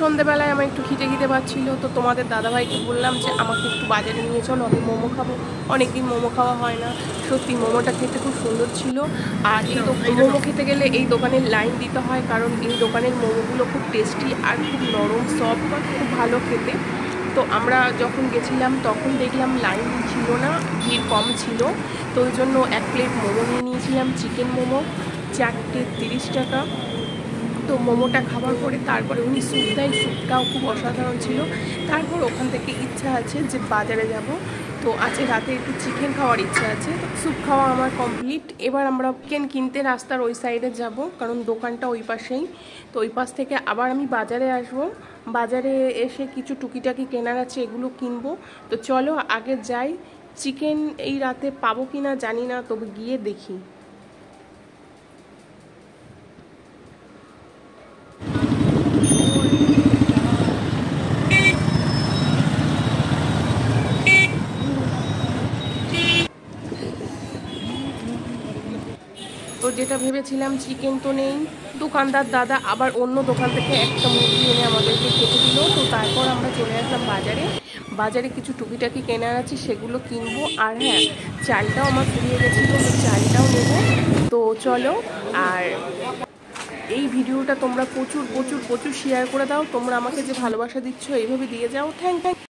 সন্ধ্যেবেলায় আমার একটু খিদে পাচ্ছিল, তো তোমাদের দাদাভাইকে বললাম যে আমাকে একটু বাজারে নিয়ে চলো, আমি মোমো খাবো। অনেকদিন মোমো খাওয়া হয় না। সত্যি মোমোটা খেতে খুব সুন্দর ছিল। আর এই মোমো খেতে গেলে এই দোকানের লাইন দিতে হয়, কারণ এই দোকানের মোমোগুলো খুব টেস্টি আর খুব নরম সফট, খুব ভালো খেতে। তো আমরা যখন গেছিলাম তখন দেখলাম লাইন ছিল না, ভিড় কম ছিল। তো ওই জন্য 1 প্লেট মোমো নিয়ে নিয়েছিলাম, চিকেন মোমো, 4টে 30 টাকা। তো মোমোটা খাওয়ার পরে তারপরে উনি স্যুপ দেয়, স্যুপটাও খুব অসাধারণ ছিল। তারপর ওখান থেকে ইচ্ছা আছে যে বাজারে যাব, তো আজকে রাতে একটু চিকেন খাওয়ার ইচ্ছা আছে। তো স্যুপ খাওয়া আমার কমপ্লিট। এবার আমরা চিকেন কিনতে রাস্তার ওই সাইডে যাব, কারণ দোকানটা ওই পাশেই। তো ওই পাশ থেকে আবার আমি বাজারে আসব। বাজারে এসে কিছু টুকিটাকি কেনার আছে, এগুলো কিনবো। তো চলো আগে যাই। চিকেন এই রাতে পাবো কিনা জানি না, তবে গিয়ে দেখি। তো যেটা ভেবেছিলাম চিকেন তো নেই, দোকানদার দাদা আবার অন্য দোকান থেকে একটা মুরগি এনে আমাদেরকে কেটে দিল। তো তারপর আমরা চলে আসলাম বাজারে। বাজারে কিছু টুকিটাকি কেনার আছে, সেগুলো কিনবো। আর হ্যাঁ, চালটাও আমার ফুরিয়ে গেছিলো, তো চালটাও নেবো। তো চলো। আর এই ভিডিওটা তোমরা প্রচুর শেয়ার করে দাও। তোমরা আমাকে যে ভালোবাসা দিচ্ছ এইভাবে দিয়ে যাও। Thank you.